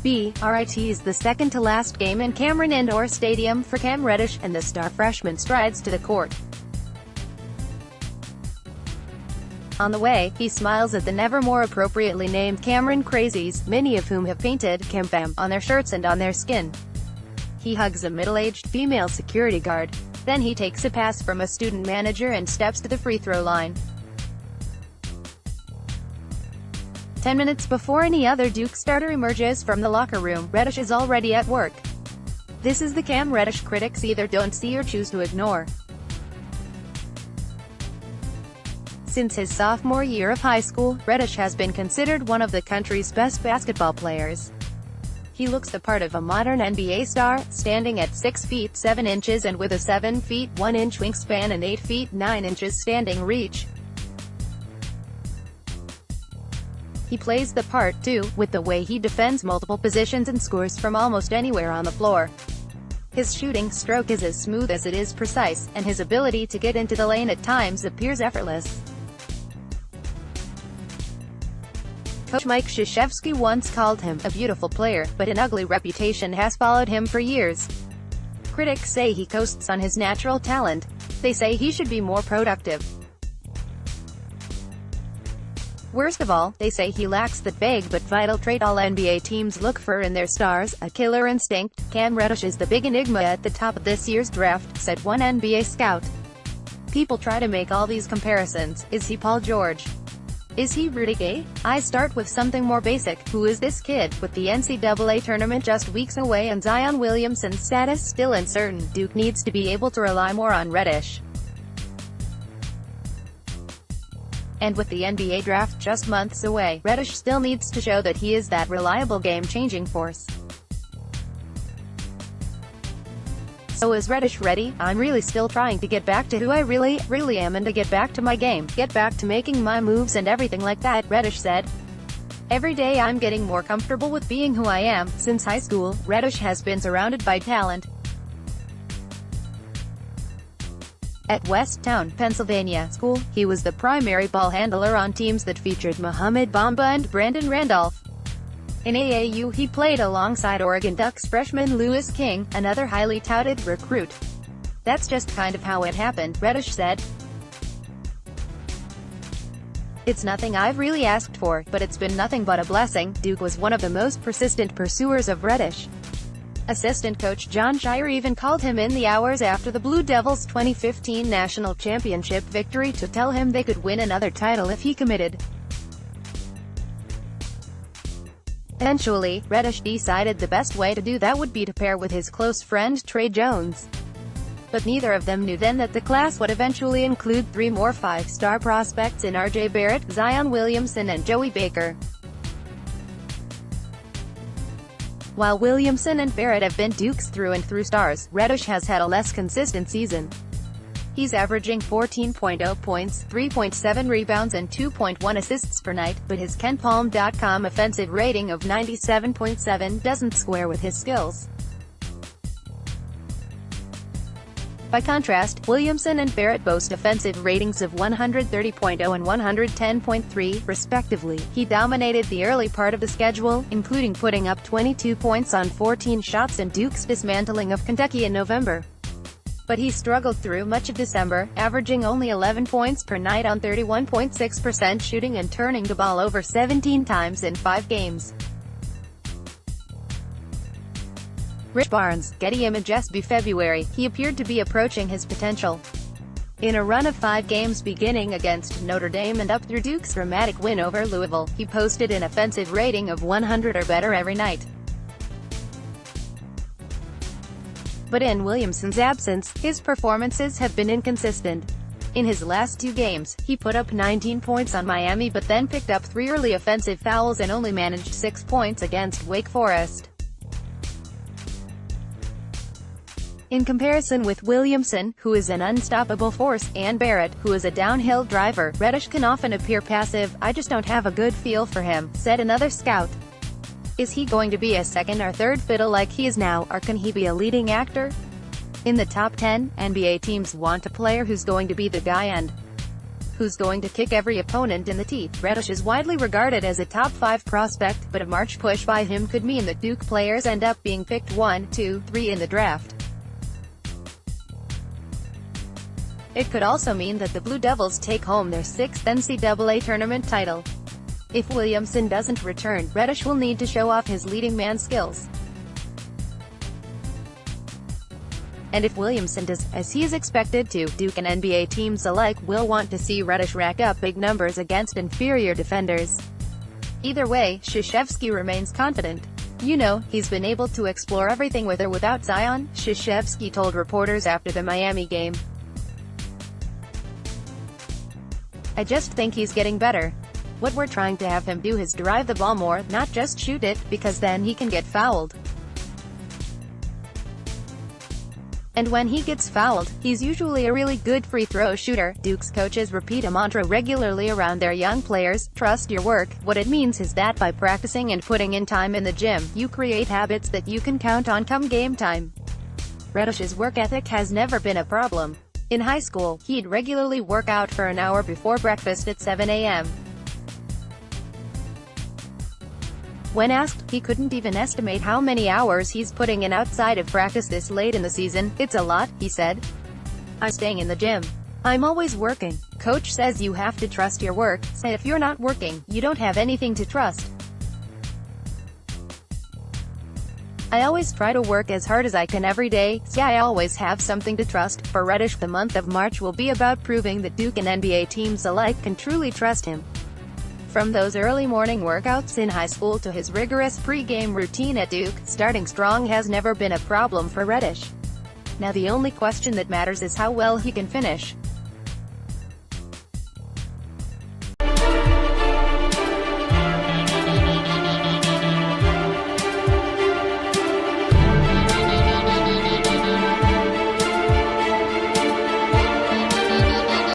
BRIT is the second-to-last game in Cameron Indoor Stadium for Cam Reddish, and the star freshman strides to the court. On the way, he smiles at the never more appropriately named Cameron Crazies, many of whom have painted CamFam on their shirts and on their skin. He hugs a middle-aged female security guard. Then he takes a pass from a student manager and steps to the free throw line. 10 minutes before any other Duke starter emerges from the locker room, Reddish is already at work. This is the Cam Reddish critics either don't see or choose to ignore. Since his sophomore year of high school, Reddish has been considered one of the country's best basketball players. He looks the part of a modern NBA star, standing at 6 feet 7 inches and with a 7 feet 1 inch wingspan and 8 feet 9 inches standing reach. He plays the part, too, with the way he defends multiple positions and scores from almost anywhere on the floor. His shooting stroke is as smooth as it is precise, and his ability to get into the lane at times appears effortless. Coach Mike Krzyzewski once called him a beautiful player, but an ugly reputation has followed him for years. Critics say he coasts on his natural talent. They say he should be more productive. Worst of all, they say he lacks that vague but vital trait all NBA teams look for in their stars, a killer instinct. Cam Reddish is the big enigma at the top of this year's draft, said one NBA scout. People try to make all these comparisons. Is he Paul George? Is he Rudy Gay? I start with something more basic. Who is this kid? With the NCAA tournament just weeks away and Zion Williamson's status still uncertain, Duke needs to be able to rely more on Reddish. And with the NBA draft just months away, Reddish still needs to show that he is that reliable game-changing force. So is Reddish ready? I'm really still trying to get back to who I really am and to get back to my game, get back to making my moves and everything like that, Reddish said. Every day I'm getting more comfortable with being who I am. Since high school, Reddish has been surrounded by talent. At Westtown, Pennsylvania school, he was the primary ball handler on teams that featured Mohamed Bamba and Brandon Randolph. In AAU, he played alongside Oregon Ducks freshman Louis King, another highly touted recruit. That's just kind of how it happened, Reddish said. It's nothing I've really asked for, but it's been nothing but a blessing. Duke was one of the most persistent pursuers of Reddish. Assistant coach Jon Scheyer even called him in the hours after the Blue Devils' 2015 national championship victory to tell him they could win another title if he committed. Eventually, Reddish decided the best way to do that would be to pair with his close friend Trey Jones. But neither of them knew then that the class would eventually include 3 more 5-star prospects in R.J. Barrett, Zion Williamson and Joey Baker. While Williamson and Barrett have been Duke's through-and-through stars, Reddish has had a less consistent season. He's averaging 14.0 points, 3.7 rebounds and 2.1 assists per night, but his KenPom.com offensive rating of 97.7 doesn't square with his skills. By contrast, Williamson and Barrett boast offensive ratings of 130.0 and 110.3, respectively. He dominated the early part of the schedule, including putting up 22 points on 14 shots in Duke's dismantling of Kentucky in November. But he struggled through much of December, averaging only 11 points per night on 31.6% shooting and turning the ball over 17 times in 5 games. Rich Barnes, Getty Images. By February, he appeared to be approaching his potential. In a run of 5 games beginning against Notre Dame and up through Duke's dramatic win over Louisville, he posted an offensive rating of 100 or better every night. But in Williamson's absence, his performances have been inconsistent. In his last 2 games, he put up 19 points on Miami but then picked up 3 early offensive fouls and only managed 6 points against Wake Forest. In comparison with Williamson, who is an unstoppable force, and Barrett, who is a downhill driver, Reddish can often appear passive. I just don't have a good feel for him, said another scout. Is he going to be a second or third fiddle like he is now, or can he be a leading actor? In the top 10, NBA teams want a player who's going to be the guy and who's going to kick every opponent in the teeth. Reddish is widely regarded as a top 5 prospect, but a March push by him could mean that Duke players end up being picked 1, 2, 3 in the draft. It could also mean that the Blue Devils take home their 6th NCAA tournament title. If Williamson doesn't return, Reddish will need to show off his leading man skills. And if Williamson does, as he is expected to, Duke and NBA teams alike will want to see Reddish rack up big numbers against inferior defenders. Either way, Krzyzewski remains confident. "You know, he's been able to explore everything with or without Zion," Krzyzewski told reporters after the Miami game. "I just think he's getting better. What we're trying to have him do is drive the ball more, not just shoot it, because then he can get fouled. And when he gets fouled, he's usually a really good free throw shooter." Duke's coaches repeat a mantra regularly around their young players: trust your work. What it means is that by practicing and putting in time in the gym, you create habits that you can count on come game time. Reddish's work ethic has never been a problem. In high school, he'd regularly work out for an hour before breakfast at 7 a.m. When asked, he couldn't even estimate how many hours he's putting in outside of practice this late in the season. "It's a lot," he said. "I'm staying in the gym. I'm always working. Coach says you have to trust your work, so if you're not working, you don't have anything to trust. I always try to work as hard as I can every day, so I always have something to trust." For Reddish, the month of March will be about proving that Duke and NBA teams alike can truly trust him. From those early morning workouts in high school to his rigorous pre-game routine at Duke, starting strong has never been a problem for Reddish. Now the only question that matters is how well he can finish.